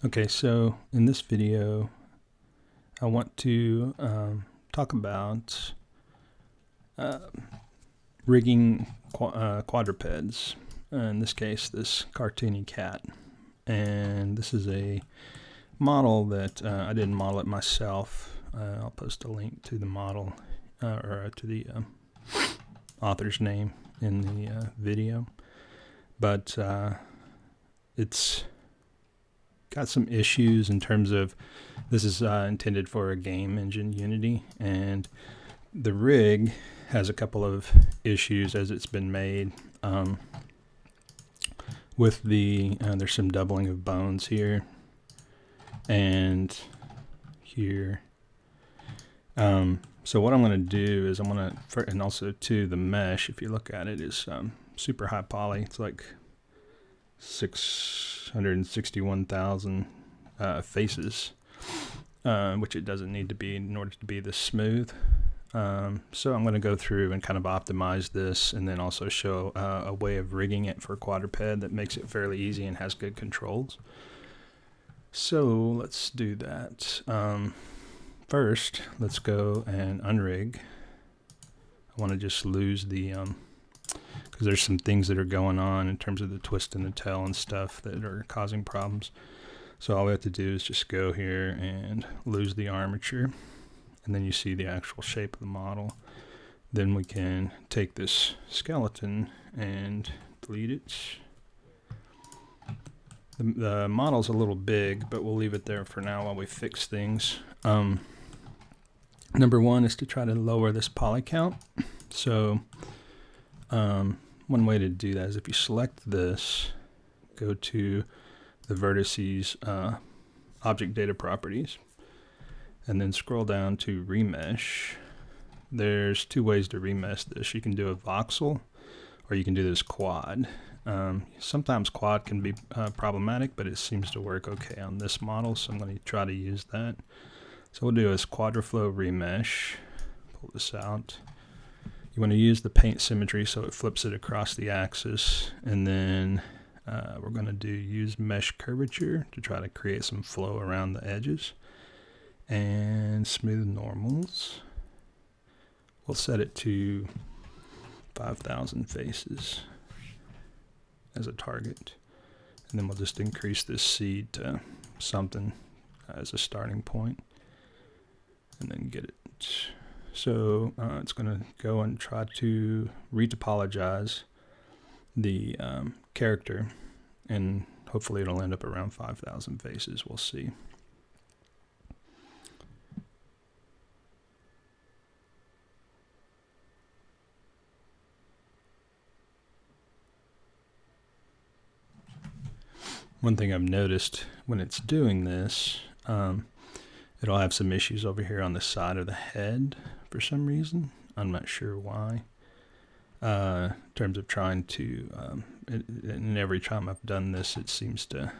Okay, so in this video, I want to talk about rigging quadrupeds. In this case, this cartoony cat. And this is a model that I didn't model it myself. I'll post a link to the model or to the author's name in the video. But it's got some issues in terms of this is intended for a game engine Unity, and the rig has a couple of issues as it's been made. With the there's some doubling of bones here and here. So what I'm going to do is I'm going to, and also to the mesh, if you look at it, is super high poly. It's like 661,000 faces, which it doesn't need to be in order to be this smooth. So I'm going to go through and kind of optimize this, and then also show a way of rigging it for quadruped that makes it fairly easy and has good controls. So let's do that. First, let's go and unrig. I want to just lose the because there's some things that are going on in terms of the twist in the tail and stuff that are causing problems. So all we have to do is just go here and lose the armature, and then you see the actual shape of the model. Then we can take this skeleton and delete it. The model's a little big, but we'll leave it there for now while we fix things. Number one is to try to lower this poly count. So one way to do that is if you select this, go to the vertices object data properties, and then scroll down to remesh. There's two ways to remesh this. You can do a voxel, or you can do this quad. Sometimes quad can be problematic, but it seems to work okay on this model, so I'm going to try to use that. So what we'll do is QuadriFlow remesh. Pull this out. You want to use the paint symmetry so it flips it across the axis, and then we're going to do use mesh curvature to try to create some flow around the edges, and smooth normals. We'll set it to 5,000 faces as a target, and then we'll just increase this seed to something as a starting point, and then get it. So it's going to go and try to retopologize the character, and hopefully it'll end up around 5,000 faces. We'll see. One thing I've noticed when it's doing this, it'll have some issues over here on the side of the head for some reason. I'm not sure why. In terms of trying to, and every time I've done this, it seems to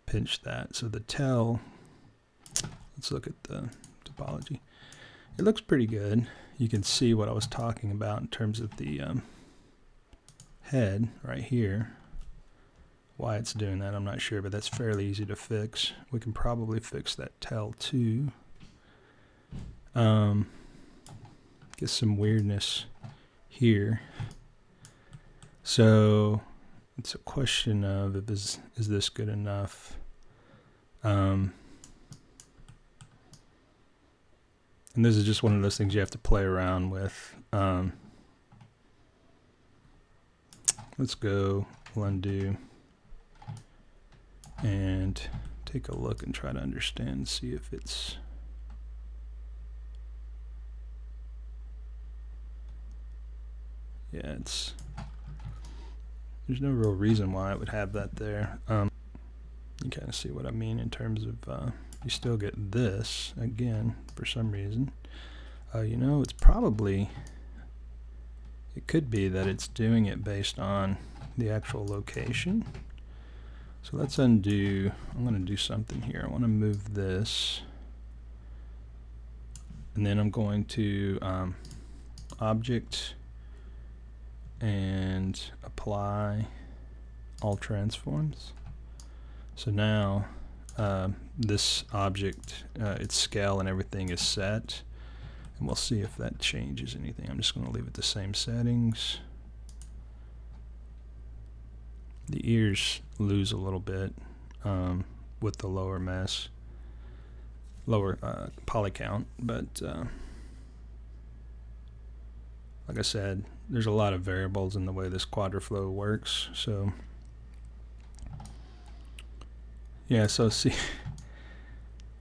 pinch that. So the tail, let's look at the topology. It looks pretty good. You can see what I was talking about in terms of the head right here. Why it's doing that, I'm not sure, but that's fairly easy to fix. We can probably fix that tail too. Get some weirdness here. So it's a question of if is this good enough? And this is just one of those things you have to play around with. Let's go, we'll undo, and take a look and try to understand, see if it's there's no real reason why it would have that there. You kind of see what I mean in terms of you still get this again for some reason. You know, it's probably, it could be that it's doing it based on the actual location. So let's undo. I'm going to do something here. I want to move this, and then I'm going to object and apply all transforms. So now this object, its scale and everything is set. And we'll see if that changes anything. I'm just going to leave it the same settings. The ears lose a little bit with the lower poly count, but like I said, there's a lot of variables in the way this QuadriFlow works. So yeah, so see,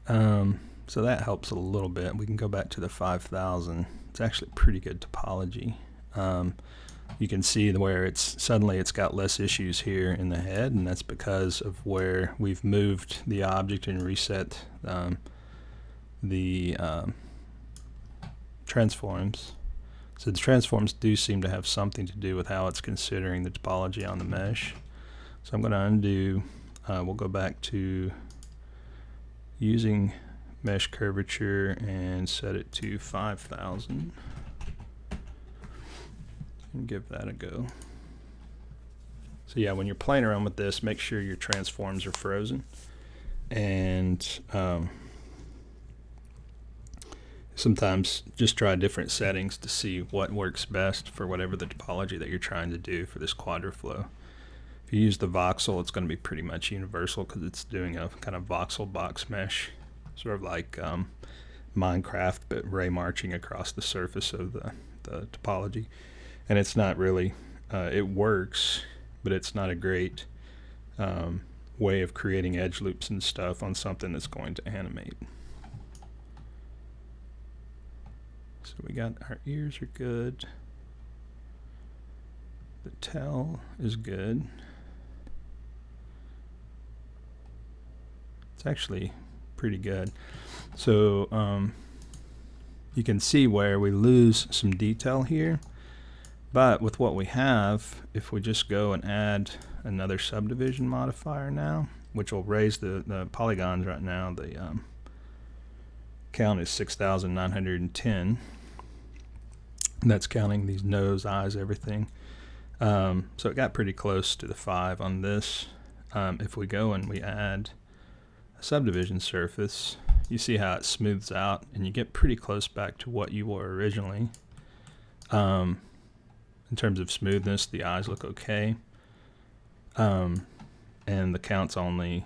so that helps a little bit. We can go back to the 5000. It's actually pretty good topology. You can see where suddenly it's got less issues here in the head, and that's because of where we've moved the object and reset the transforms. So the transforms do seem to have something to do with how it's considering the topology on the mesh. So I'm going to undo, we'll go back to using mesh curvature and set it to 5000 and give that a go. So yeah, when you're playing around with this, make sure your transforms are frozen, and sometimes just try different settings to see what works best for whatever the topology that you're trying to do for this QuadriFlow. If you use the voxel, it's going to be pretty much universal because it's doing a kind of voxel box mesh, sort of like Minecraft, but ray marching across the surface of the topology. And it's not really, it works, but it's not a great way of creating edge loops and stuff on something that's going to animate. So we got our ears are good. The tail is good. It's actually pretty good. So you can see where we lose some detail here, but with what we have, if we just go and add another subdivision modifier now, which will raise the polygons right now, the count is 6,910. That's counting these nose, eyes, everything. So it got pretty close to the 5 on this. If we go and we add a subdivision surface, you see how it smooths out, and you get pretty close back to what you were originally. In terms of smoothness, the eyes look okay. And the count's only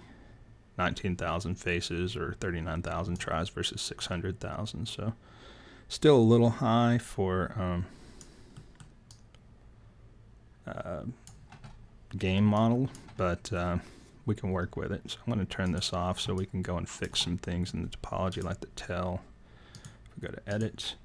19,000 faces or 39,000 tries versus 600,000. So still a little high for game model, but we can work with it. So I'm going to turn this off so we can go and fix some things in the topology like the tail. If we go to edit,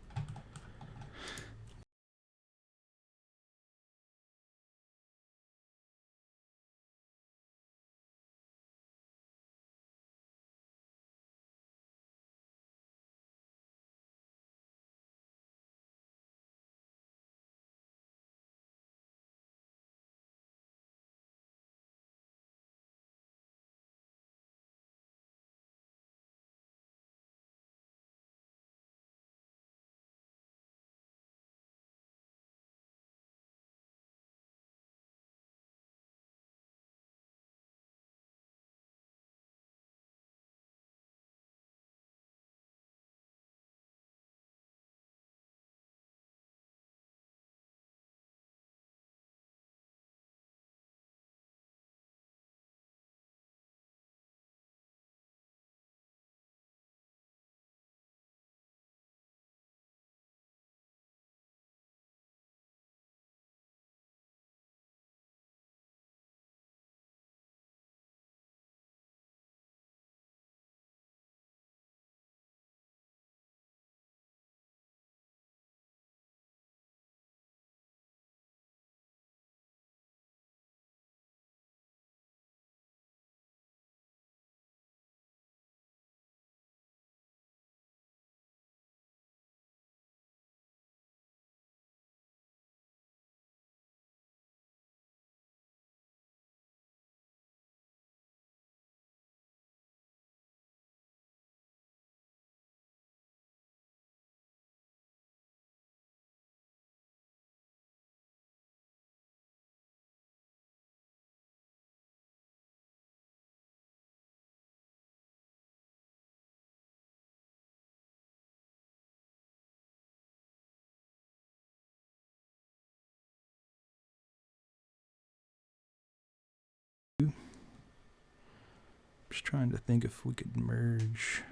Just trying to think if we could merge.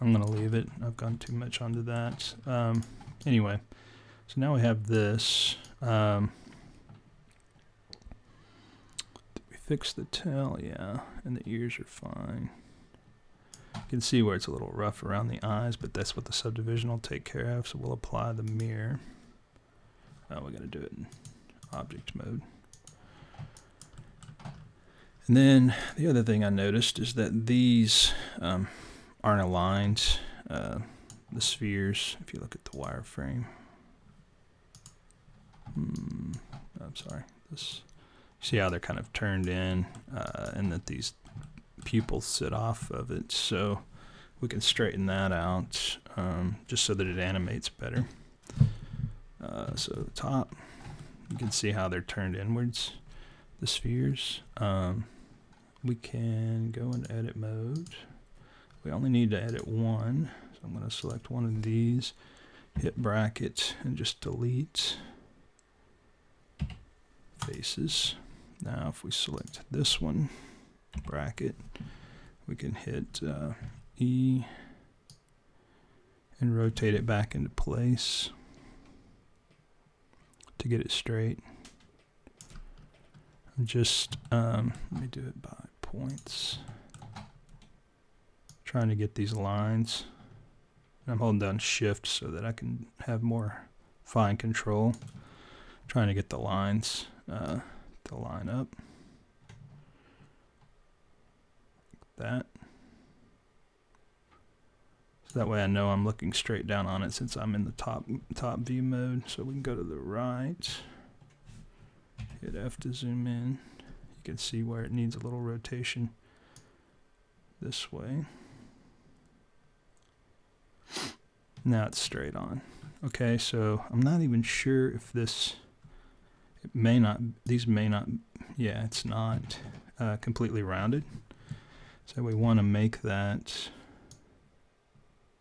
I'm going to leave it. I've gone too much onto that. Anyway, so now we have this. Did we fix the tail? Yeah, and the ears are fine. You can see where it's a little rough around the eyes, but that's what the subdivision will take care of. So we'll apply the mirror. Oh, we got to do it in object mode. And then the other thing I noticed is that these aren't aligned. The spheres, if you look at the wireframe. I'm sorry. This, see how they're kind of turned in, and that these pupils sit off of it. So we can straighten that out, just so that it animates better. So the top, you can see how they're turned inwards, the spheres. We can go in edit mode. We only need to edit one, so I'm going to select one of these, hit bracket, and just delete faces. Now if we select this one, bracket, we can hit E and rotate it back into place to get it straight. Just let me do it by points. Trying to get these lines. I'm holding down shift so that I can have more fine control. Trying to get the lines to line up. Like that. So that way I know I'm looking straight down on it since I'm in the top view mode. So we can go to the right. Hit F to zoom in. You can see where it needs a little rotation this way. Now it's straight on. Okay, so I'm not even sure if this, it may not, these may not, yeah, it's not completely rounded. So we want to make that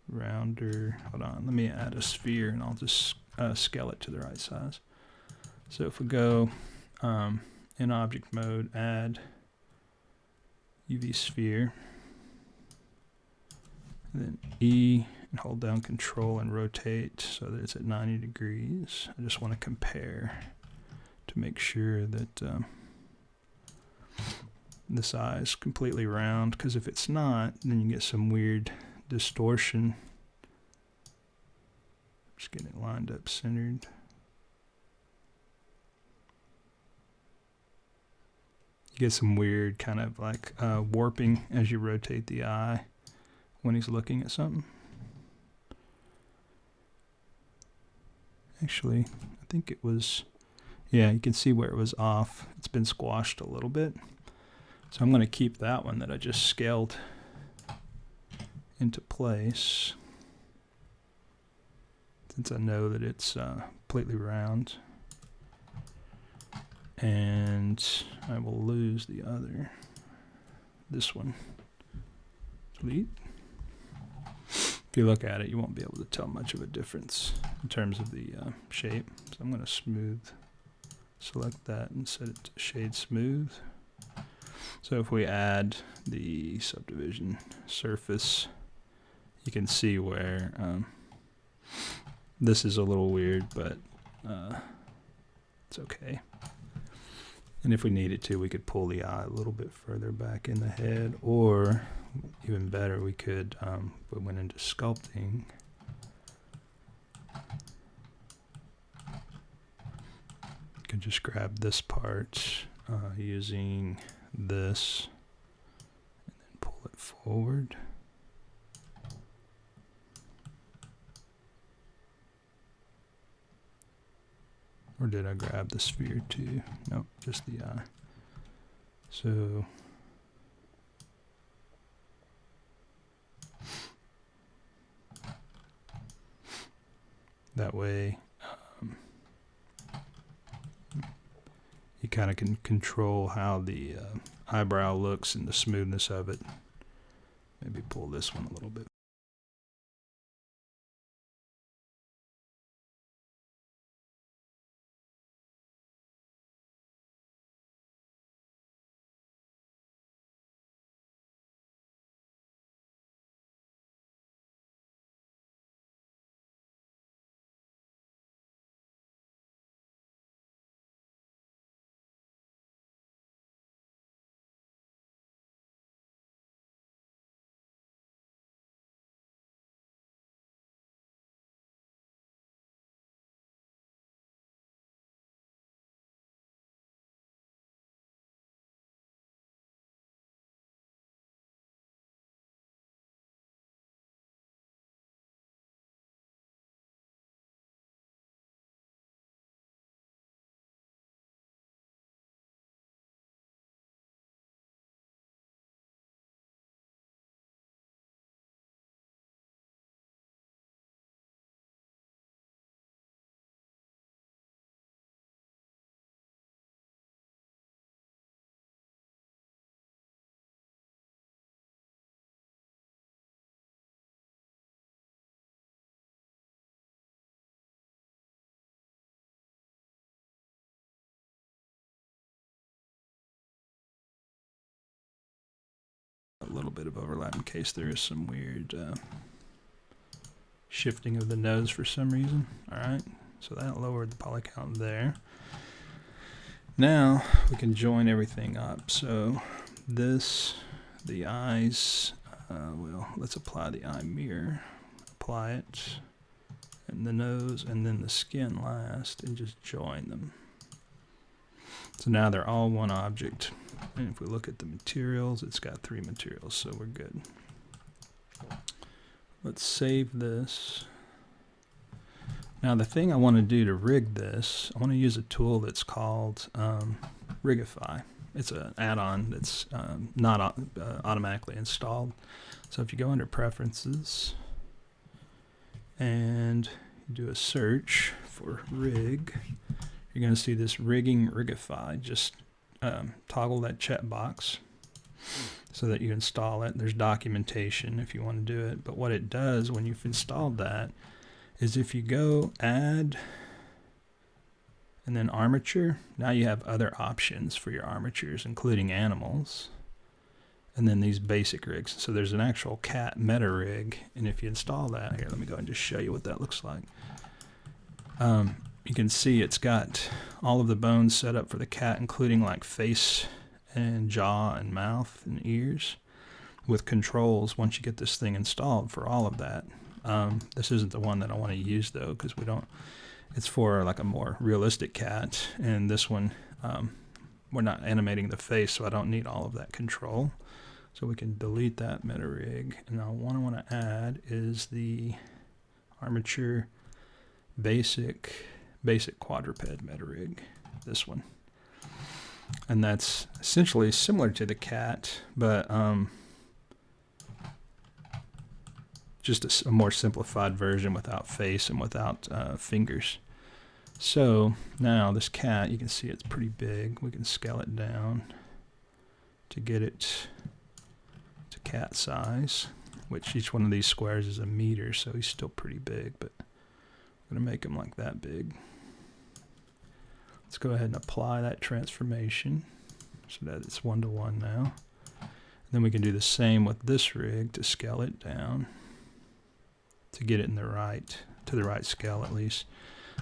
rounder. Hold on, let me add a sphere and I'll just scale it to the right size. So if we go in object mode, add UV sphere, and then E, and hold down control and rotate so that it's at 90 degrees. I just want to compare to make sure that this eye is completely round, because if it's not, then you get some weird distortion. Just getting it lined up centered. You get some weird kind of like warping as you rotate the eye when he's looking at something. Actually, I think it was, yeah, you can see where it was off. It's been squashed a little bit. So I'm going to keep that one that I just scaled into place, since I know that it's completely round. And I will lose the other, this one. Delete. If you look at it, you won't be able to tell much of a difference in terms of the shape. So I'm going to smooth, select that and set it to shade smooth. So if we add the subdivision surface, you can see where this is a little weird, but it's okay. And if we needed to, we could pull the eye a little bit further back in the head, or even better, we could, we went into sculpting. Could just grab this part using this, and then pull it forward. Or did I grab the sphere too? Nope, just the eye. So that way you kind of can control how the eyebrow looks and the smoothness of it. Maybe pull this one a little bit. little bit of overlap in case there is some weird shifting of the nose for some reason. Alright, so that lowered the poly count there. Now we can join everything up. So this, the eyes, well, let's apply the eye mirror. Apply it, and the nose, and then the skin last, and just join them. So now they're all one object. And if we look at the materials, it's got 3 materials, so we're good. Let's save this. Now the thing I want to do to rig this, I want to use a tool that's called Rigify. It's an add-on that's not automatically installed. So if you go under Preferences and you do a search for rig, you're going to see this rigging Rigify. Just toggle that checkbox so that you install it. There's documentation if you want to do it. But what it does when you've installed that is if you go Add and then Armature, now you have other options for your armatures, including animals, and then these basic rigs. So there's an actual cat Metarig, and if you install that, here, let me go and just show you what that looks like. You can see it's got all of the bones set up for the cat, including like face and jaw and mouth and ears, with controls once you get this thing installed for all of that. This isn't the one that I want to use though, because we don't, it's for like a more realistic cat, and this one we're not animating the face, so I don't need all of that control. So we can delete that Metarig, and now what I want to add is the Armature basic quadruped Metarig, this one. And that's essentially similar to the cat, but just a more simplified version without face and without fingers. So now this cat, you can see it's pretty big. We can scale it down to get it to cat size, which each one of these squares is a meter, so he's still pretty big, but I'm going to make him like that big. Let's go ahead and apply that transformation so that it's 1-to-1 now. And then we can do the same with this rig to scale it down to get it in the right, to the right scale at least.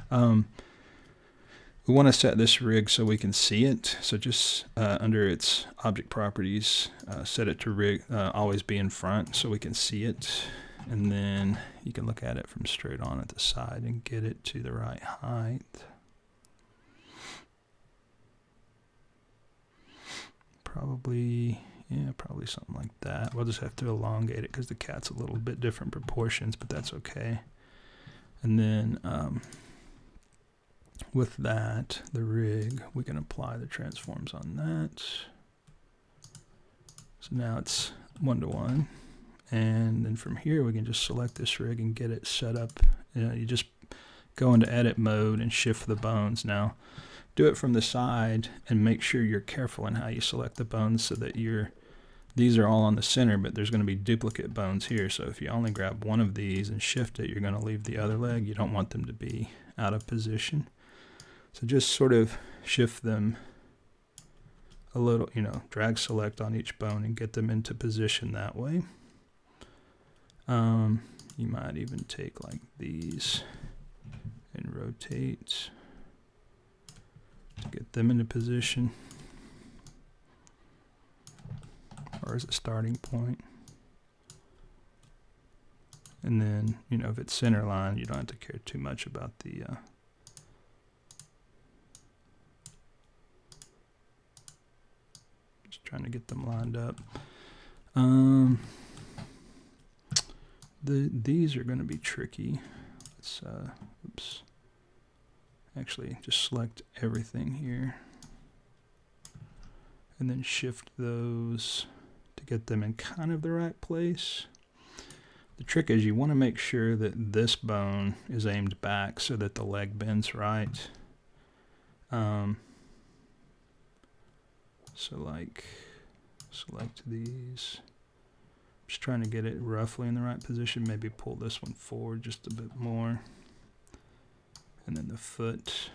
We want to set this rig so we can see it. So just under its object properties, set it to rig, always be in front so we can see it. And then you can look at it from straight on at the side and get it to the right height. Probably, yeah, probably something like that. We'll just have to elongate it because the cat's a little bit different proportions, but that's okay. And then with that, the rig, we can apply the transforms on that. So now it's 1-to-1. And then from here, we can just select this rig and get it set up. You just go into edit mode and shift the bones. Now, do it from the side and make sure you're careful in how you select the bones so that these are all on the center, but there's going to be duplicate bones here. So if you only grab one of these and shift it, you're going to leave the other leg. You don't want them to be out of position. So just sort of shift them a little, drag select on each bone and get them into position that way. You might even take like these and rotate to get them into position, or as a starting point. And then, if it's center line, you don't have to care too much about the just trying to get them lined up. These are going to be tricky. Let's oops. Actually, just select everything here and then shift those to get them in kind of the right place. The trick is you want to make sure that this bone is aimed back so that the leg bends right. So like select these. Just trying to get it roughly in the right position. Maybe pull this one forward just a bit more. And then the foot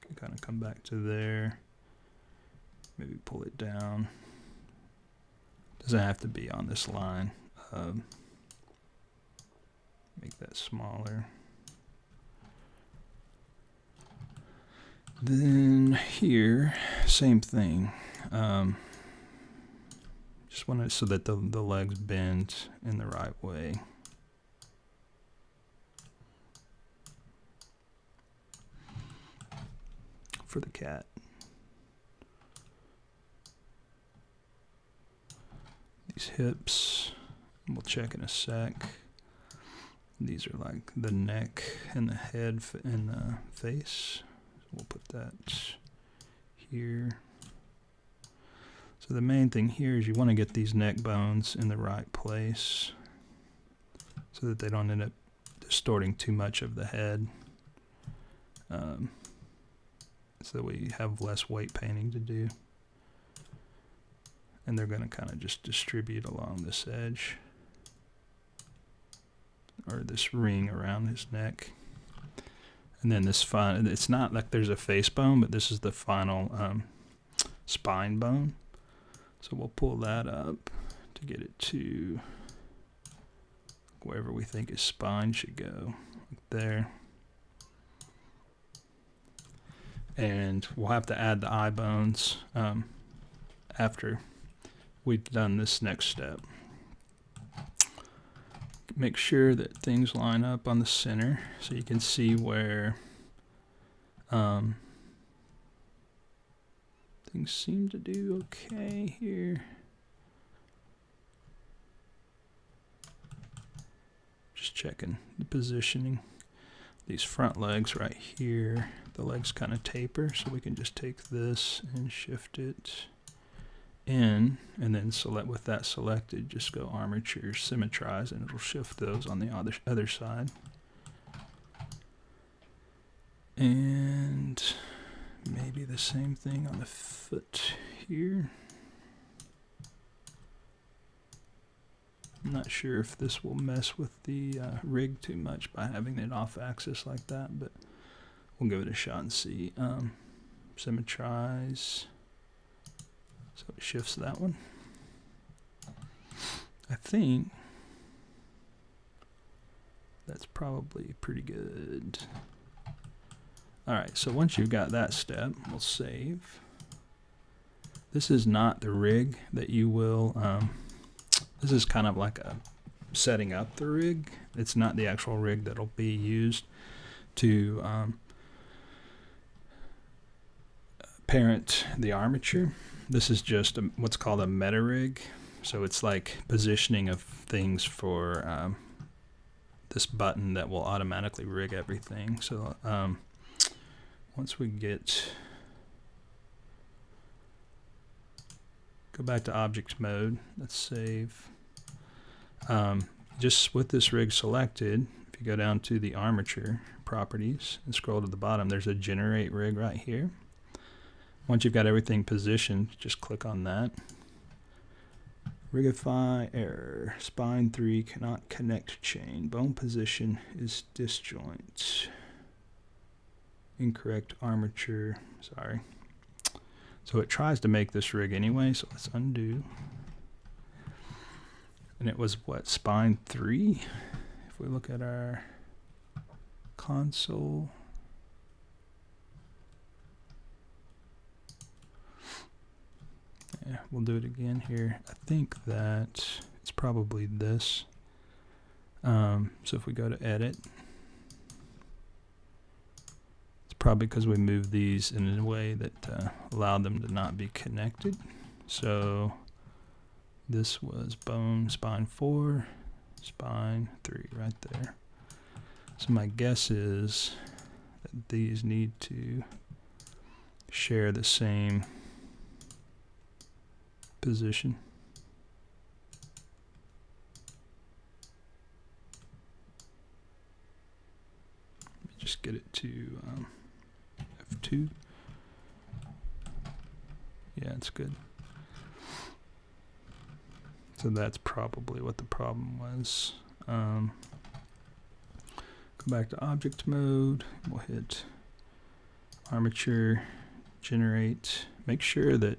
can kind of come back to there. Maybe pull it down. Doesn't have to be on this line. Make that smaller. Then here, same thing. Just want it so that the legs bend in the right way. For the cat. These hips, we'll check in a sec. These are like the neck and the head and the face. We'll put that here. So the main thing here is you want to get these neck bones in the right place so that they don't end up distorting too much of the head. So that we have less weight painting to do. And they're going to kind of just distribute along this edge. Or this ring around his neck. And then this it's not like there's a face bone, but this is the final spine bone. So we'll pull that up to get it to wherever we think his spine should go. Like there. And we'll have to add the eye bones after we've done this next step. Make sure that things line up on the center so you can see where things seem to do okay here. Just checking the positioning. These front legs right here, the legs kind of taper, so we can just take this and shift it in, and then select with that selected, just go armature symmetrize, and it'll shift those on the other side. And maybe the same thing on the foot here. I'm not sure if this will mess with the rig too much by having it off axis like that, but we'll give it a shot and see. Symmetrize. So it shifts that one. I think that's probably pretty good. Alright, so once you've got that step, we'll save. This is not the rig that you will, this is kind of like a setting up the rig. It's not the actual rig that'll be used to parent the armature. This is just what's called a Metarig. So it's like positioning of things for this button that will automatically rig everything. So once we get, go back to object mode, let's save. Just with this rig selected, if you go down to the armature properties and scroll to the bottom, there's a generate rig right here. Once you've got everything positioned, just click on that. Rigify error. Spine 3 cannot connect chain. Bone position is disjoint. Incorrect armature. Sorry. So it tries to make this rig anyway, so let's undo. And it was what, spine 3? If we look at our console. Yeah, we'll do it again here. I think that it's probably this. So if we go to edit, it's probably because we moved these in a way that allowed them to not be connected. So this was bone, spine 4, spine 3 right there. So my guess is that these need to share the same position. Let me just get it to F2. Yeah, it's good. So that's probably what the problem was. Go back to object mode. We'll hit armature, generate. Make sure that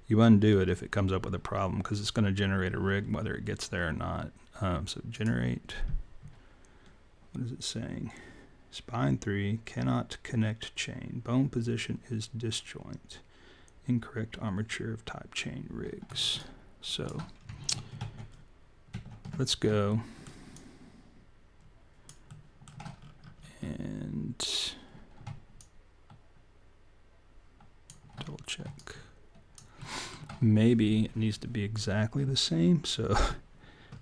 you undo it if it comes up with a problem, because it's going to generate a rig whether it gets there or not. So generate, what is it saying? Spine 3 cannot connect chain. Bone position is disjoint. Incorrect armature of type chain rigs. So let's go and double check. Maybe it needs to be exactly the same. So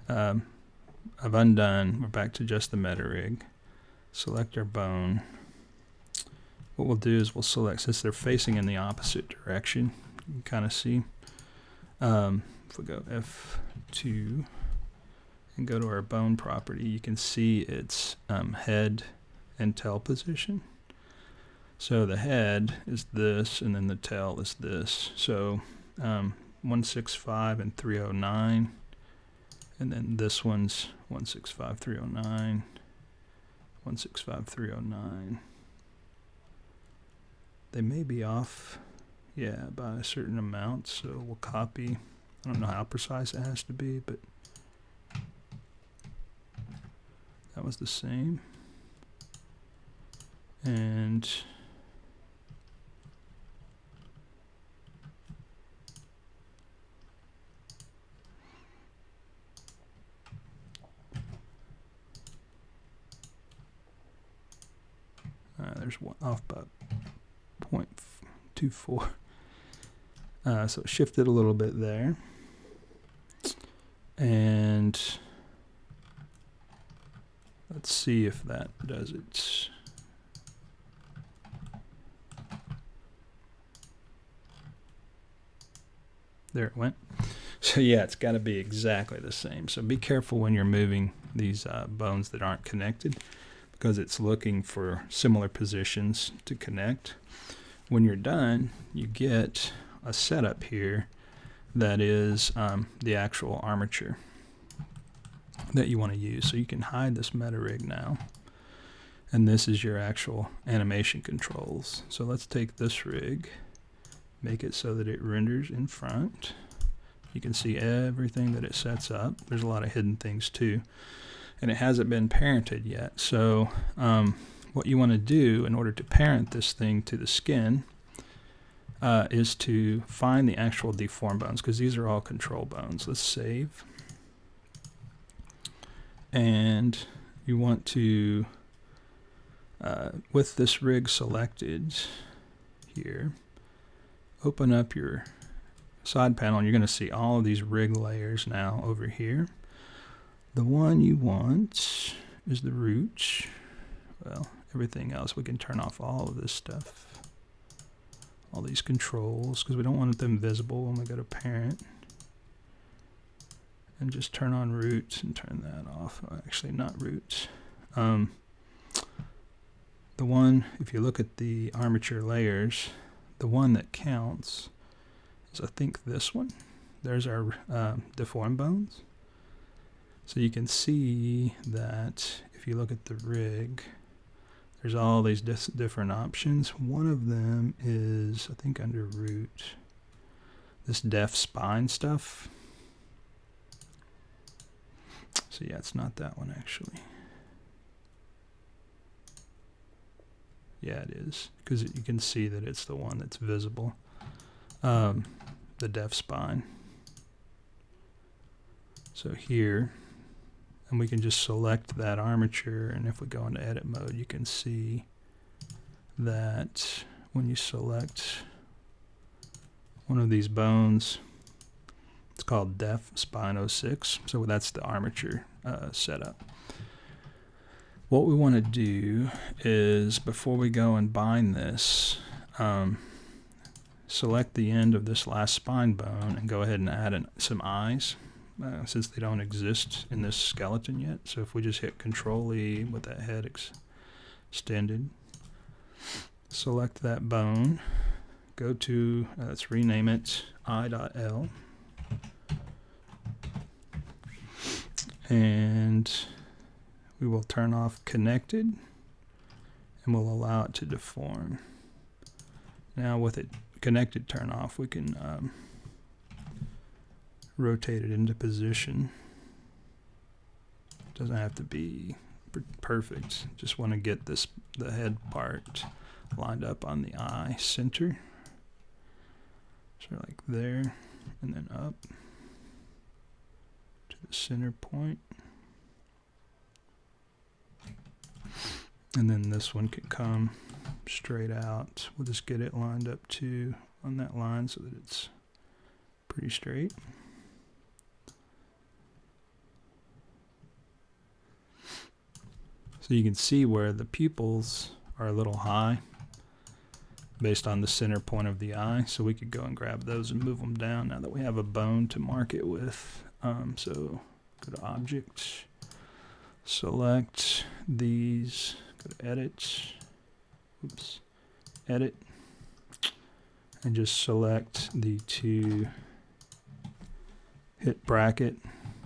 I've undone. We're back to just the Metarig. Select our bone. What we'll do is we'll select, since they're facing in the opposite direction, you can kind of see. If we go F2 and go to our bone property, you can see its head and tail position. So the head is this, and then the tail is this. So 165 and 309, and then this one's 165, 309, 165, 309. They may be off, yeah, by a certain amount, so we'll copy. I don't know how precise it has to be, but that was the same. And there's one off by 0.24. So it shifted a little bit there. And let's see if that does it. There it went. So yeah, it's got to be exactly the same. So be careful when you're moving these bones that aren't connected, because it's looking for similar positions to connect. When you're done, you get a setup here that is the actual armature that you want to use. So you can hide this Metarig now, and this is your actual animation controls. So let's take this rig, make it so that it renders in front. You can see everything that it sets up. There's a lot of hidden things too, and it hasn't been parented yet. So what you want to do in order to parent this thing to the skin is to find the actual deform bones, because these are all control bones. Let's save. And you want to, with this rig selected here, open up your side panel, and you're going to see all of these rig layers now over here. The one you want is the root. Well, everything else, we can turn off all of this stuff, all these controls, because we don't want them visible when we go to parent. And just turn on root and turn that off. Actually, not root. The one, if you look at the armature layers, the one that counts is, I think, this one. There's our deform bones. So you can see that if you look at the rig, there's all these different options. One of them is, I think, under root, this def spine stuff. So yeah, it's not that one actually. Yeah, it is, because you can see that it's the one that's visible, the def spine. So here, and we can just select that armature, and if we go into edit mode, you can see that when you select one of these bones, it's called def spine 06, so that's the armature setup. What we want to do is, before we go and bind this, select the end of this last spine bone and go ahead and add some eyes, since they don't exist in this skeleton yet. So if we just hit Control-E with that head extended, select that bone, go to, let's rename it I.L, and we will turn off connected, and we'll allow it to deform. Now with it connected turn off, we can rotate it into position. Doesn't have to be perfect. Just want to get the head part lined up on the eye center. So like there, and then up to the center point. And then this one can come straight out. We'll just get it lined up too on that line so that it's pretty straight. So you can see where the pupils are a little high based on the center point of the eye. So we could go and grab those and move them down now that we have a bone to mark it with. So go to Object, select these, go to Edit, Edit, and just select the two, hit bracket.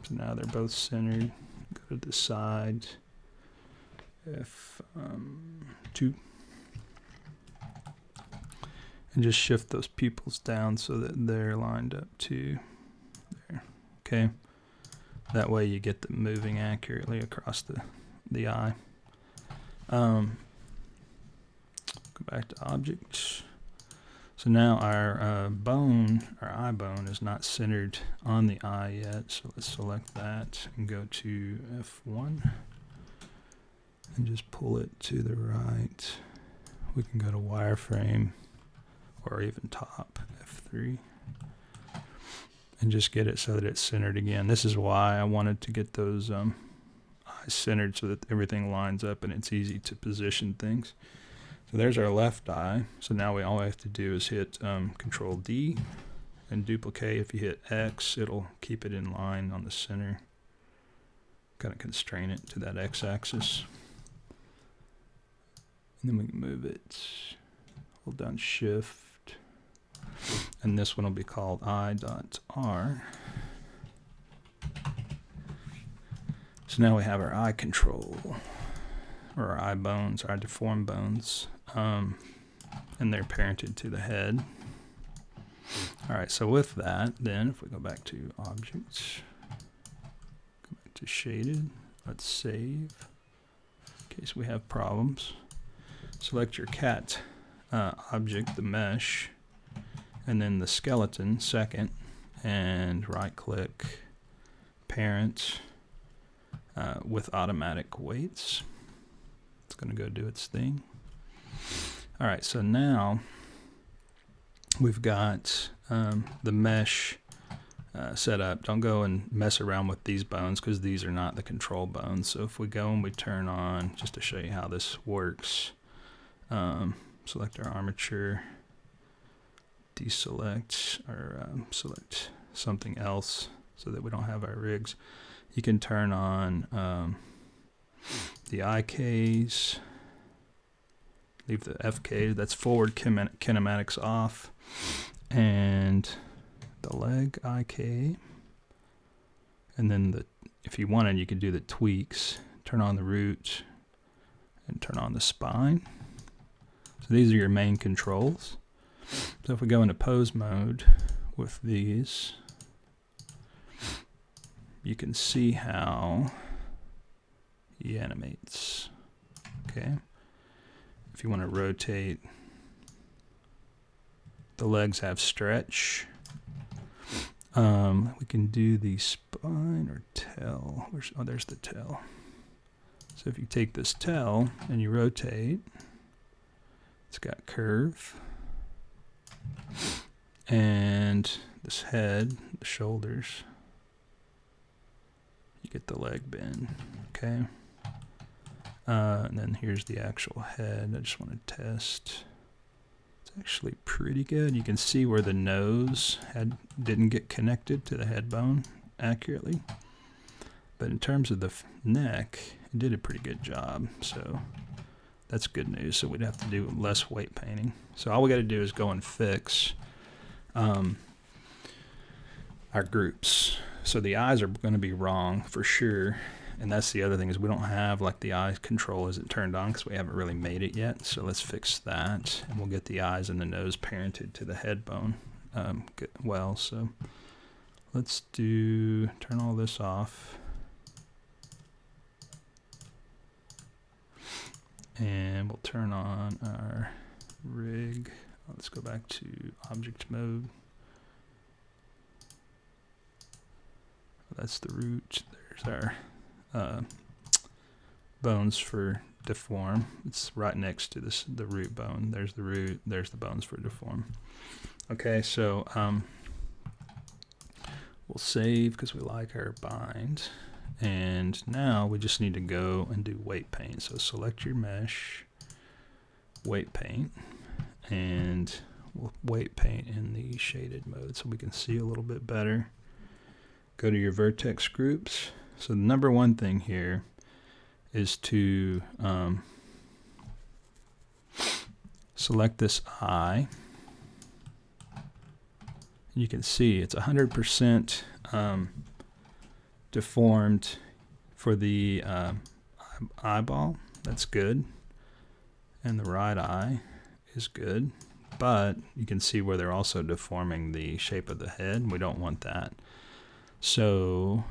So now they're both centered. Go to the side, F2, and just shift those pupils down so that they're lined up to there. Okay, that way you get them moving accurately across the eye. Go back to Object. So now our eye bone is not centered on the eye yet, so let's select that and go to F1 and just pull it to the right. We can go to wireframe or even top, F3, and just get it so that it's centered again. This is why I wanted to get those eyes centered so that everything lines up and it's easy to position things. So there's our left eye. So now all we have to do is hit Control D and duplicate. If you hit X, it'll keep it in line on the center. Kind of constrain it to that X-axis. And then we can move it. Hold down Shift. And this one will be called I.R. So now we have our eye control, or our eye bones, our deformed bones, and they're parented to the head. All right, so with that, then if we go back to Objects, go back to Shaded, let's save in case we have problems. Select your cat object, the mesh, and then the skeleton second, and right-click, Parent with automatic weights. It's going to go do its thing. All right, so now we've got the mesh set up. Don't go and mess around with these bones because these are not the control bones. So if we go and we turn on, just to show you how this works, select our armature, deselect, or select something else so that we don't have our rigs. You can turn on the IKs, leave the FK, that's forward kinematics off, and the leg IK, and then if you wanted, you could do the tweaks, turn on the root, and turn on the spine. So these are your main controls. So if we go into pose mode with these, you can see how he animates. Okay. If you want to rotate, the legs have stretch. We can do the spine or tail. Oh, there's the tail. So if you take this tail and you rotate, it's got curve. And this head, the shoulders, you get the leg bend, okay? And then here's the actual head. I just want to test. It's actually pretty good. You can see where the nose didn't get connected to the head bone accurately. But in terms of the neck, it did a pretty good job. So that's good news. So we'd have to do less weight painting. So all we got to do is go and fix our groups. So the eyes are going to be wrong for sure. And that's the other thing, is we don't have like the eye control isn't turned on because we haven't really made it yet. So let's fix that, and we'll get the eyes and the nose parented to the head bone well. So Let's turn all this off. And we'll turn on our rig. Let's go back to object mode. That's the root. There's our bones for deform. It's right next to the root bone. There's the root. There's the bones for deform. Okay, so we'll save because we like our bind. And now we just need to go and do weight paint. So select your mesh, weight paint, and we'll weight paint in the shaded mode so we can see a little bit better. Go to your vertex groups. So the number one thing here is to select this eye. You can see it's 100% deformed for the eyeball. That's good. And the right eye is good. But you can see where they're also deforming the shape of the head. We don't want that. So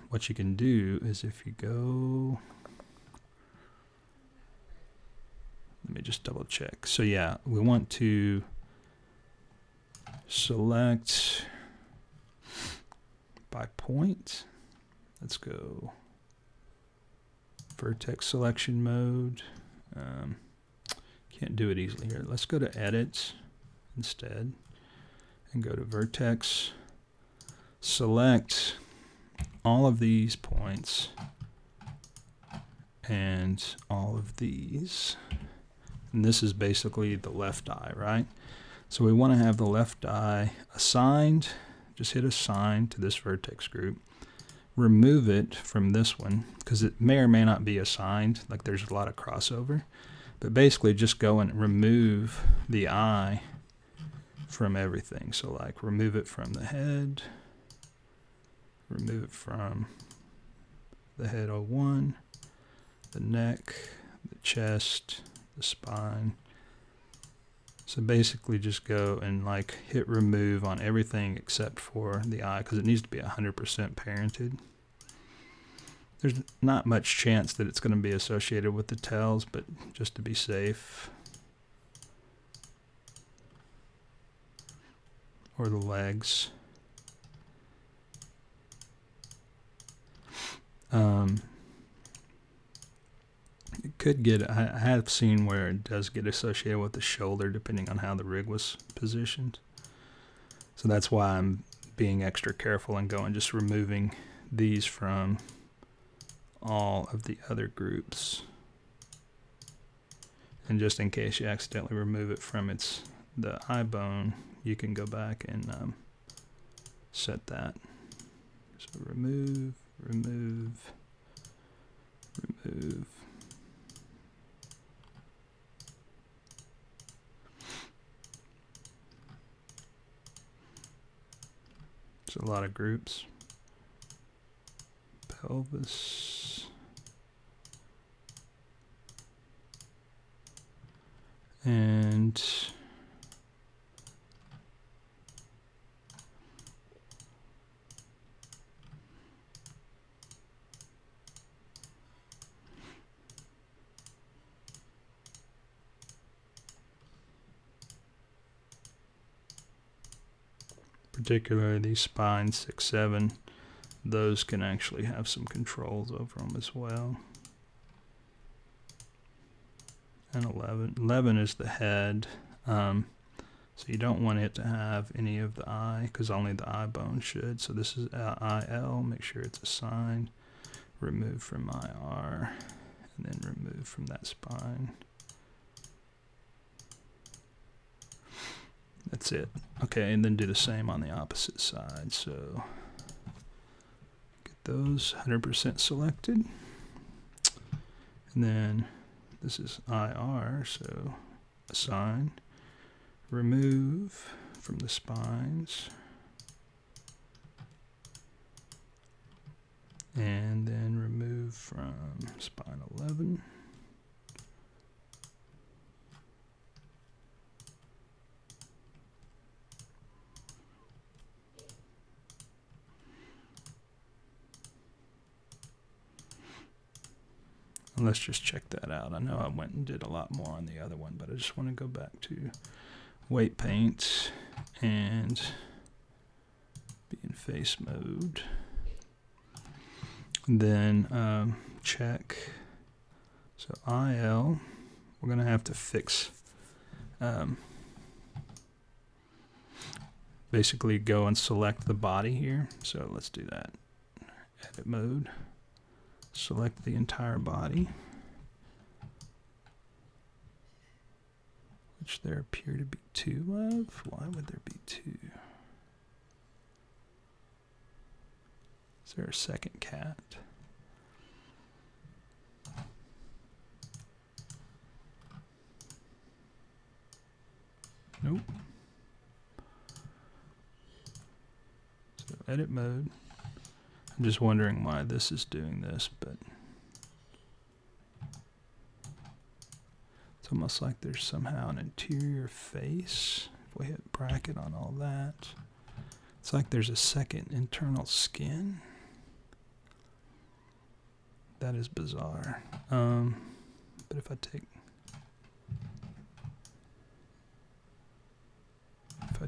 what you can do is if you go, let me just double check. So yeah, we want to select by point. Let's go vertex selection mode. Can't do it easily here. Let's go to edit instead and go to vertex. Select all of these points and all of these. And this is basically the left eye, right? So we want to have the left eye assigned. Just hit assign to this vertex group. Remove it from this one because it may or may not be assigned. Like there's a lot of crossover. But basically just go and remove the eye from everything. So like remove it from the head. Remove it from the head 01, the neck, the chest, the spine. So basically just go and like hit remove on everything except for the eye because it needs to be 100% parented. There's not much chance that it's going to be associated with the tails, but just to be safe. Or the legs. It could get, I have seen where it does get associated with the shoulder depending on how the rig was positioned. So that's why I'm being extra careful and going just removing these from all of the other groups. And just in case you accidentally remove it from the eye bone, you can go back and set that. So remove, remove, remove. There's a lot of groups. Pelvis. And particularly these spines 6, 7, those can actually have some controls over them as well. And 11 is the head. So you don't want it to have any of the eye because only the eye bone should. So this is IL, make sure it's assigned. Remove from IR and then remove from that spine. That's it. Okay, and then do the same on the opposite side. So get those 100% selected. And then this is IR, so assign, remove from the spines, and then remove from spine 11. let's just check that out. I know I went and did a lot more on the other one, but I just want to go back to weight paint and be in face mode. And then check. So IL, we're going to have to fix, basically go and select the body here. So let's do that. Edit mode. Select the entire body, which there appear to be 2 of. Why would there be 2? Is there a second cat? Nope. So edit mode. I'm just wondering why this is doing this, but it's almost like there's somehow an interior face. If we hit bracket on all that, it's like there's a second internal skin. That is bizarre. But if I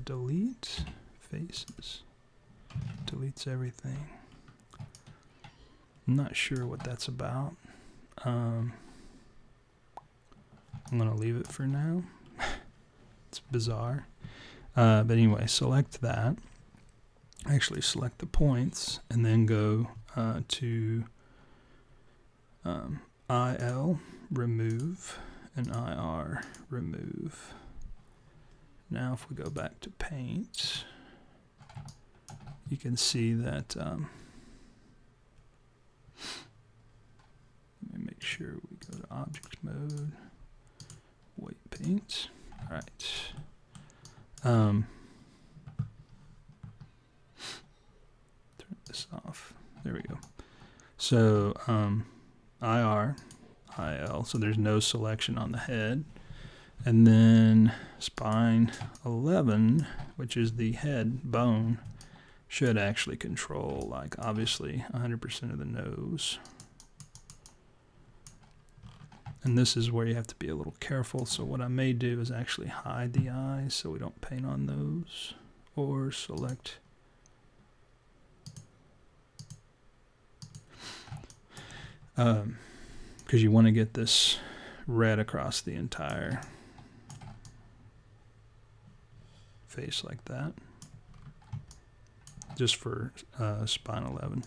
delete faces, deletes everything. I'm not sure what that's about. I'm going to leave it for now. It's bizarre. But anyway, select that. Actually select the points and then go to IL, remove, and IR, remove. Now if we go back to paint, you can see that let me make sure we go to object mode, weight paint. All right. Turn this off. There we go. So IR, IL, so there's no selection on the head. And then spine 11, which is the head bone, should actually control, like, obviously 100% of the nose. And this is where you have to be a little careful. So what I may do is actually hide the eyes so we don't paint on those, or select because you want to get this red across the entire face like that, just for spine 11,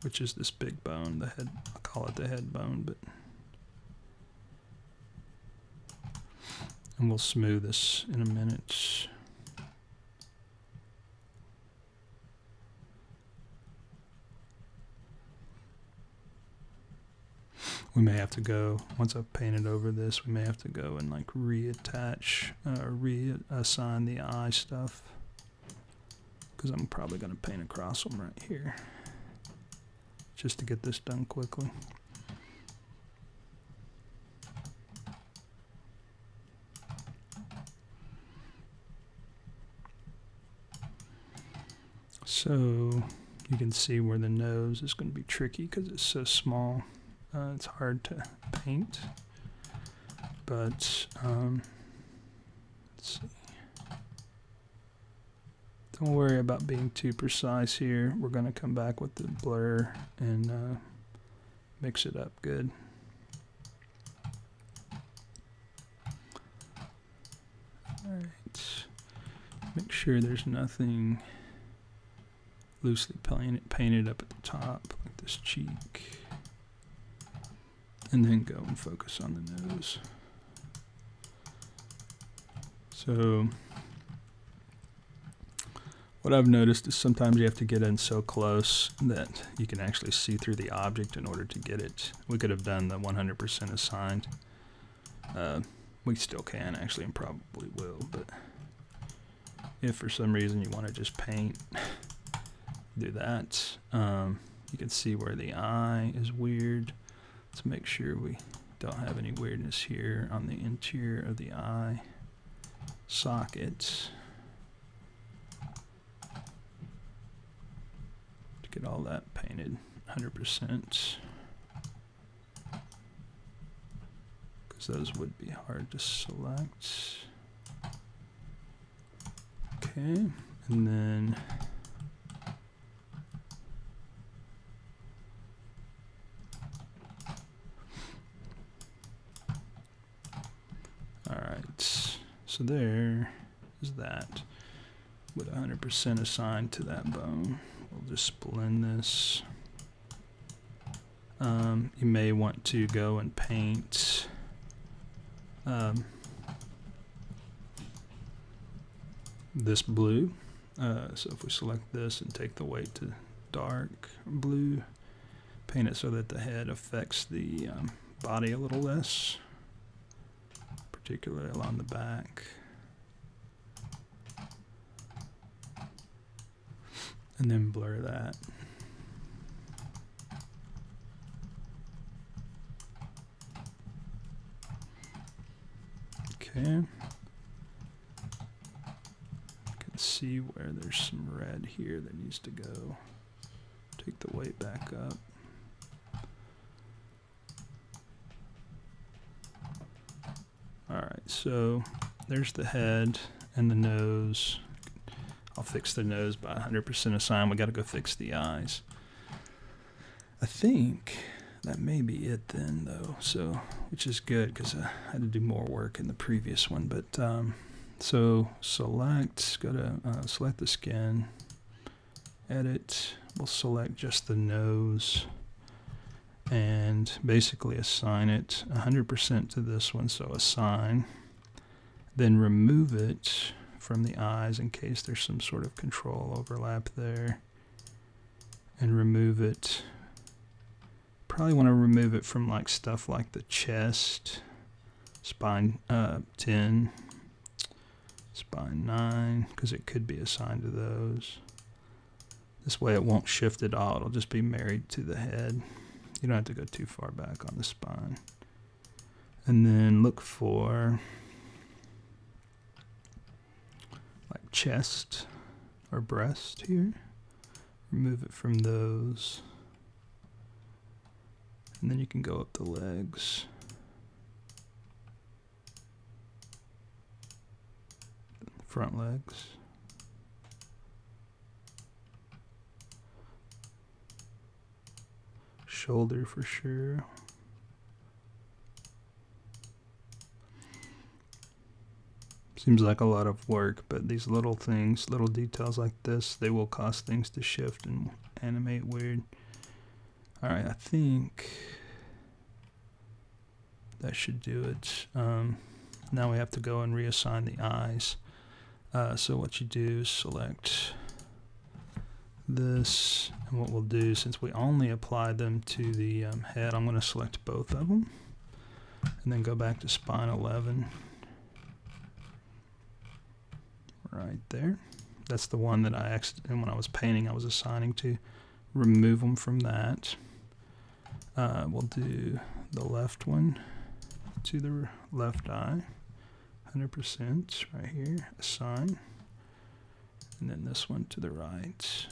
which is this big bone, the head. I'll call it the head bone, but and we'll smooth this in a minute. We may have to go, once I've painted over this, we may have to go and like reattach, reassign the eye stuff, because I'm probably going to paint across them right here, just to get this done quickly. So you can see where the nose is going to be tricky because it's so small. It's hard to paint, but let's see. Don't worry about being too precise here. We're going to come back with the blur and mix it up good. Alright, make sure there's nothing loosely painted up at the top, like this cheek. And then go and focus on the nose. So what I've noticed is sometimes you have to get in so close that you can actually see through the object in order to get it. We could have done the 100% assigned. We still can actually, and probably will, but if for some reason you want to just paint, do that. You can see where the eye is weird. Let's make sure we don't have any weirdness here on the interior of the eye socket. To get all that painted 100%. because those would be hard to select. Okay, and then alright, so there is that with 100% assigned to that bone. We'll just blend this. You may want to go and paint this blue. So if we select this and take the weight to dark blue, paint it so that the head affects the body a little less, particularly along the back. And then blur that. Okay. You can see where there's some red here that needs to go. Take the weight back up. Alright, so there's the head and the nose. I'll fix the nose by 100% assign. We got to go fix the eyes. I think that may be it then, though. So, which is good because I had to do more work in the previous one. But so select, go to select the skin, edit. We'll select just the nose, and basically assign it 100% to this one. So assign, then remove it from the eyes in case there's some sort of control overlap there, and remove it. Probably want to remove it from like stuff like the chest, spine 10, spine 9, because it could be assigned to those. This way it won't shift at all, it'll just be married to the head. You don't have to go too far back on the spine. And then look for like chest or breast here. Remove it from those. And then you can go up the legs. Front legs. Shoulder for sure. Seems like a lot of work, but these little things, little details like this, they will cause things to shift and animate weird. Alright, I think that should do it. Now we have to go and reassign the eyes. So what you do is select this, and what we'll do, since we only applied them to the head, I'm going to select both of them, and then go back to spine 11. Right there. That's the one that I when I was painting I was assigning to. Remove them from that. We'll do the left one to the left eye, 100% right here, assign, and then this one to the right,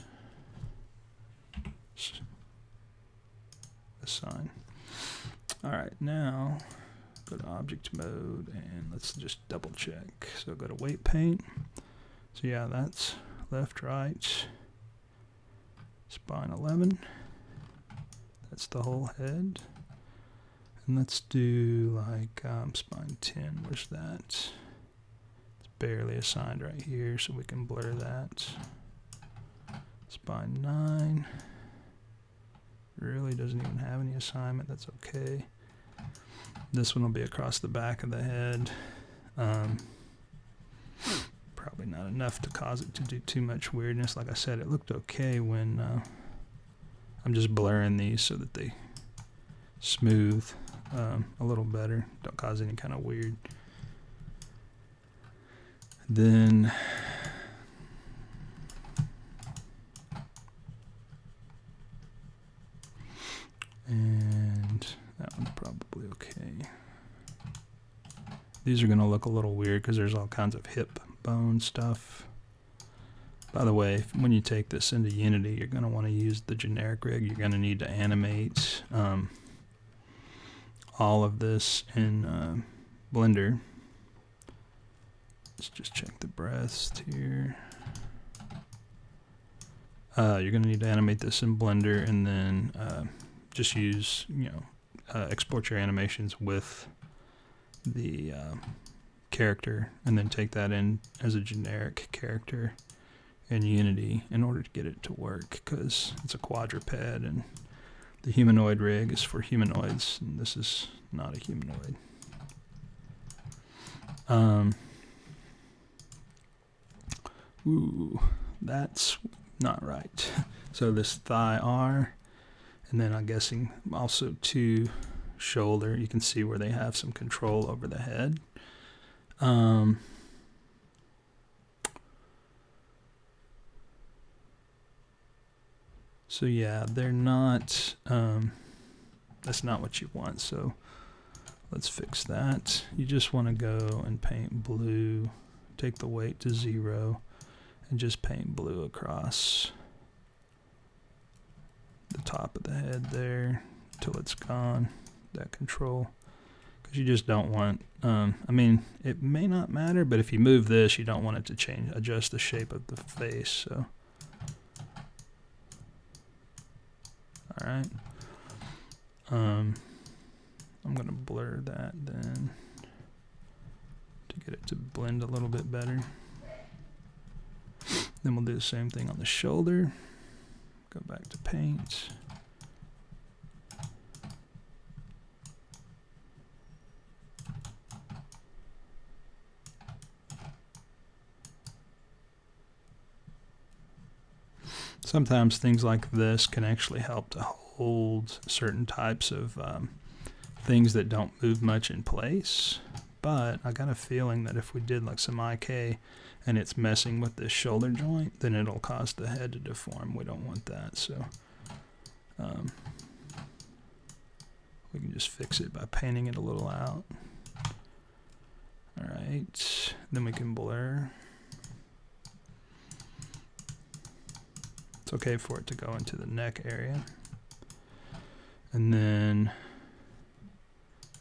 assign. Alright, now go to object mode and let's just double check. So go to weight paint. So yeah, that's left, right, spine 11. That's the whole head. And let's do like spine 10. Where's that? It's barely assigned right here, so we can blur that. Spine 9. Really doesn't even have any assignment. That's okay. This one will be across the back of the head. Probably not enough to cause it to do too much weirdness. Like I said, it looked okay when I'm just blurring these so that they smooth a little better, don't cause any kind of weird. Then and that one's probably okay. These are going to look a little weird because there's all kinds of hip bone stuff. By the way, when you take this into Unity, you're going to want to use the generic rig. You're going to need to animate all of this in Blender. Let's just check the breaths here. You're going to need to animate this in Blender, and then just use, export your animations with the character, and then take that in as a generic character in Unity in order to get it to work, because it's a quadruped, and the humanoid rig is for humanoids, and this is not a humanoid. Ooh, that's not right. So this thigh R, and then I'm guessing also to shoulder. You can see where they have some control over the head. So yeah, they're not, that's not what you want. So let's fix that. You just want to go and paint blue, take the weight to 0, and just paint blue across the top of the head there till it's gone, that control. Because you just don't want, I mean, it may not matter, but if you move this, you don't want it to change, adjust the shape of the face. So, all right. I'm going to blur that then to get it to blend a little bit better. Then we'll do the same thing on the shoulder. Go back to paint. Sometimes things like this can actually help to hold certain types of things that don't move much in place. But I got a feeling that if we did like some IK and it's messing with this shoulder joint, then it'll cause the head to deform. We don't want that. So we can just fix it by painting it a little out. All right, then we can blur. It's okay for it to go into the neck area. And then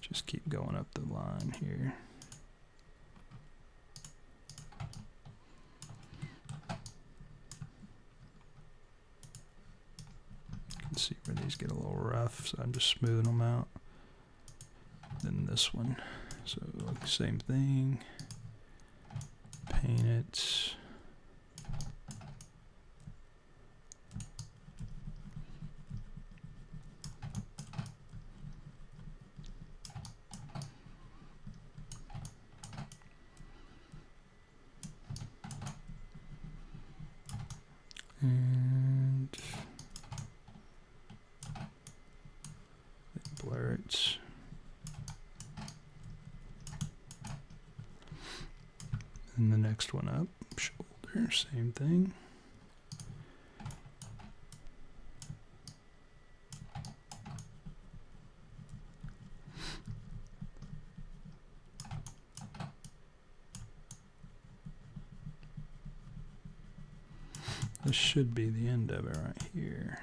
just keep going up the line here. You can see where these get a little rough, so I'm just smoothing them out. Then this one. So same thing. Paint it. And blur it. And the next one up, shoulder, same thing. This should be the end of it right here.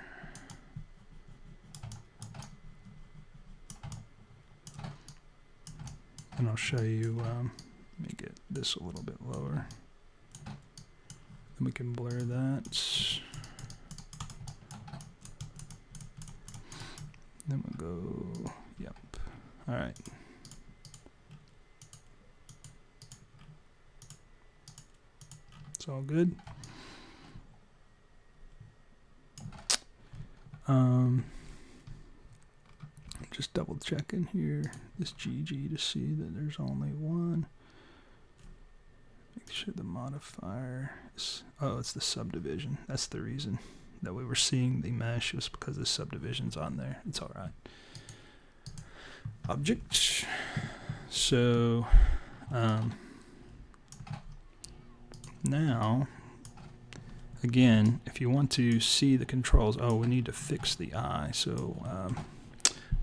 And I'll show you, let me get this a little bit lower. Then we can blur that. Then we'll go, yep. All right. It's all good. Just double checking here this GG to see that there's only one. Make sure the modifier is, oh, it's the subdivision. That's the reason that we were seeing the mesh, was because the subdivision's on there. It's all right. Object. So now, again, if you want to see the controls, oh, we need to fix the eye. So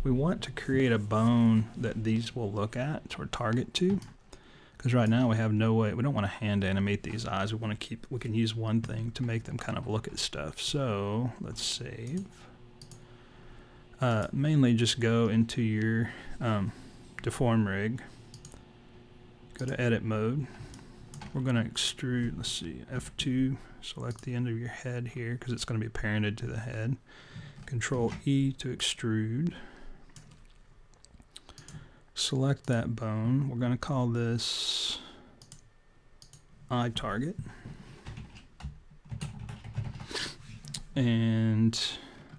we want to create a bone that these will look at or target to, because right now we have no way. We don't want to hand animate these eyes. We want to keep. We can use one thing to make them kind of look at stuff. So let's save. mainly just go into your Deform Rig, go to edit mode. We're going to extrude, let's see, F2, select the end of your head here because it's going to be parented to the head. Control E to extrude. Select that bone. We're going to call this eye target. And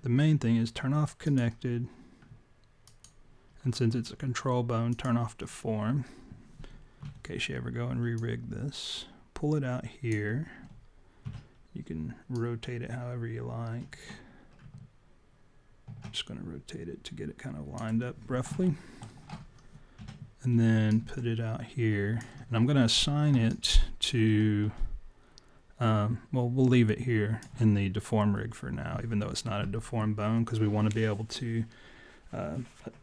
the main thing is turn off connected. And since it's a control bone, turn off deform. In case you ever go and re-rig this. Pull it out here. You can rotate it however you like. I'm just going to rotate it to get it kind of lined up roughly. And then put it out here. And I'm going to assign it to, well, we'll leave it here in the Deform Rig for now, even though it's not a deformed bone, because we want to be able to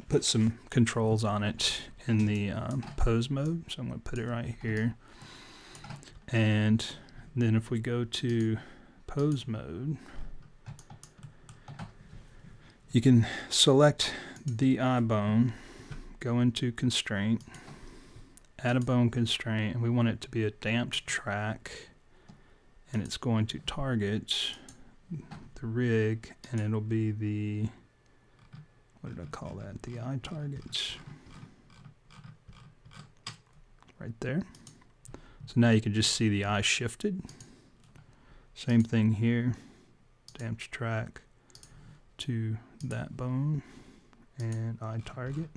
put some controls on it in the pose mode. So I'm going to put it right here. And then if we go to pose mode, you can select the eye bone, go into constraint, add a bone constraint, and we want it to be a damped track, and it's going to target the rig, and it'll be the, what did I call that? The eye target. Right there. So now you can just see the eye shifted. Same thing here, damped track to that bone and eye target.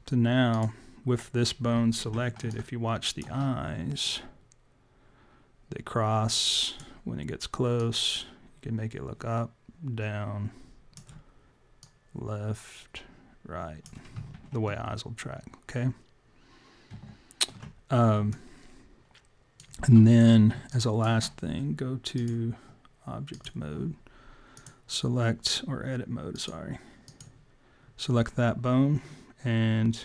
So now with this bone selected, if you watch the eyes, they cross when it gets close. You can make it look up, down, left, right, the way eyes will track, okay? And then as a last thing, go to object mode, select, or edit mode, sorry. Select that bone, and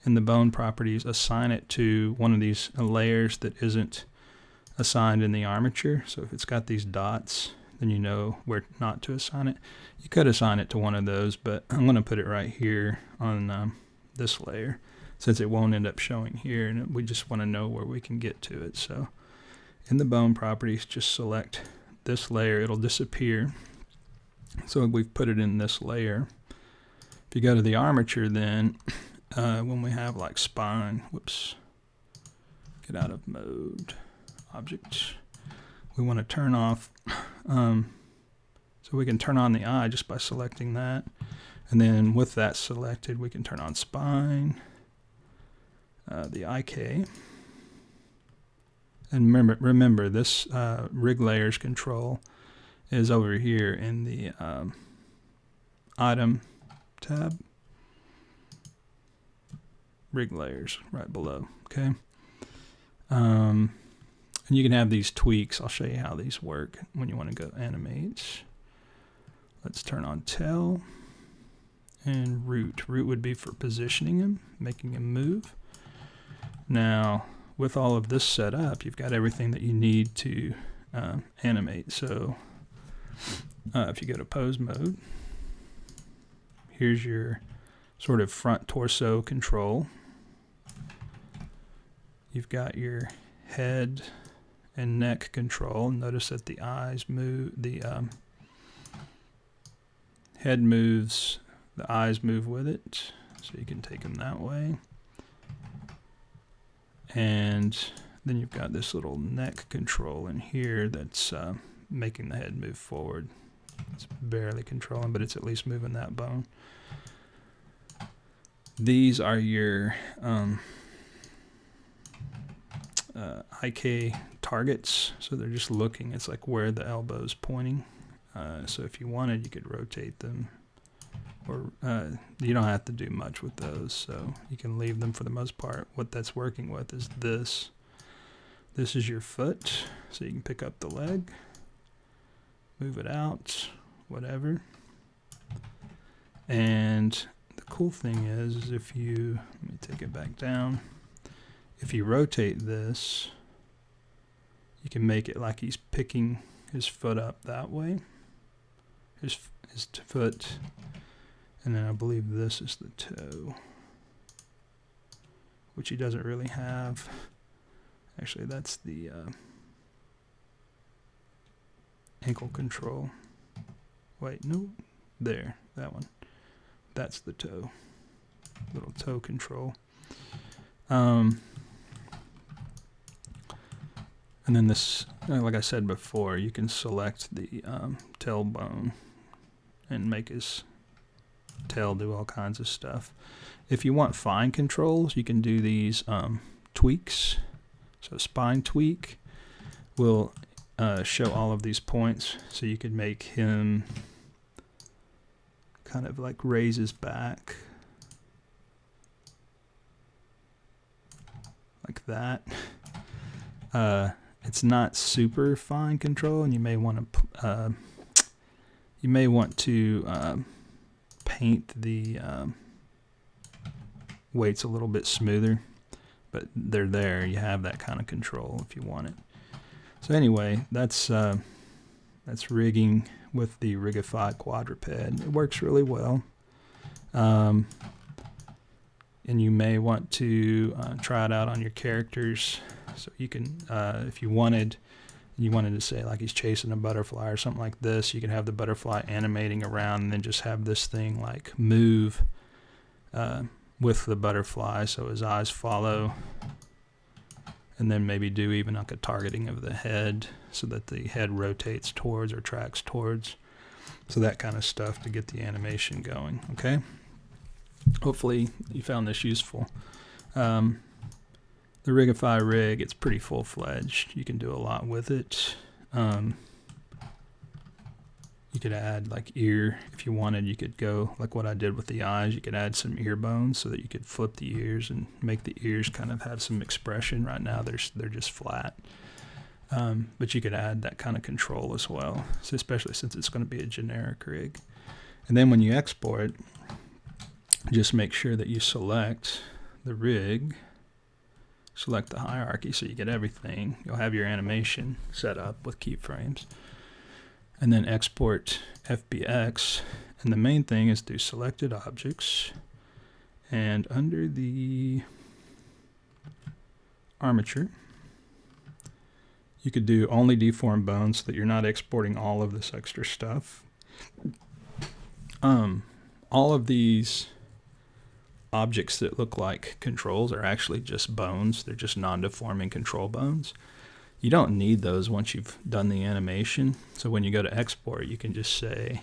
in the bone properties, assign it to one of these layers that isn't assigned in the armature. So if it's got these dots, then you know where not to assign it. You could assign it to one of those, but I'm going to put it right here on this layer, since it won't end up showing here, and we just want to know where we can get to it. So in the bone properties, just select this layer. It'll disappear. So we've put it in this layer. If you go to the armature, then when we have like spine, whoops, get out of mode, object, we want to turn off, so we can turn on the eye just by selecting that. And then with that selected, we can turn on spine, the IK. And remember this rig layers control is over here in the item tab, rig layers right below, okay? And you can have these tweaks. I'll show you how these work when you want to go animate. Let's turn on tail and root. Root would be for positioning him, making him move. Now, with all of this set up, you've got everything that you need to animate. So if you go to pose mode, here's your sort of front torso control. You've got your head and neck control. Notice that the eyes move, the head moves, the eyes move with it. So you can take them that way. And then you've got this little neck control in here that's making the head move forward. It's barely controlling, but it's at least moving that bone. These are your IK targets, so they're just looking. It's like where the elbow's pointing. So if you wanted, you could rotate them, or you don't have to do much with those, so you can leave them for the most part. What that's working with is this. This is your foot, so you can pick up the leg, move it out, whatever. And the cool thing is if you, let me take it back down, if you rotate this, you can make it like he's picking his foot up that way, his foot, and then I believe this is the toe, which he doesn't really have. Actually, that's the ankle control. Wait, no, there, that one. That's the toe, little toe control. And then this, like I said before, you can select the tailbone and make his tail do all kinds of stuff. If you want fine controls, you can do these tweaks. So spine tweak will show all of these points, so you could make him kind of like raise his back like that. It's not super fine control, and you may want to paint the weights a little bit smoother, but they're there. You have that kind of control if you want it. So anyway, that's rigging with the Rigify Quadruped. It works really well. And you may want to try it out on your characters. So you can, if you wanted to say like he's chasing a butterfly or something like this, you can have the butterfly animating around and then just have this thing like move with the butterfly, so his eyes follow, and then maybe do even like a targeting of the head so that the head rotates towards or tracks towards. So that kind of stuff to get the animation going, okay? Hopefully you found this useful. The Rigify rig, it's pretty full-fledged. You can do a lot with it. You could add like ear, if you wanted. You could go like what I did with the eyes. You could add some ear bones so that you could flip the ears and make the ears kind of have some expression. Right now they're just flat. But you could add that kind of control as well, so especially since it's going to be a generic rig. And then when you export, just make sure that you select the rig, select the hierarchy so you get everything. You'll have your animation set up with keyframes. And then export FBX. And the main thing is do selected objects. And under the armature, you could do only deformed bones so that you're not exporting all of this extra stuff. All of these objects that look like controls are actually just bones. They're just non-deforming control bones. You don't need those once you've done the animation. So when you go to export, you can just say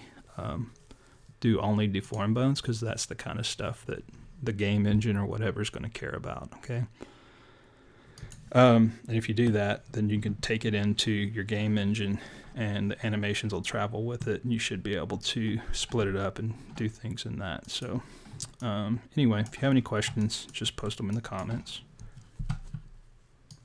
do only deformed bones, because that's the kind of stuff that the game engine or whatever is going to care about, okay? And if you do that, then you can take it into your game engine and the animations will travel with it, and you should be able to split it up and do things in that. So anyway, if you have any questions, just post them in the comments.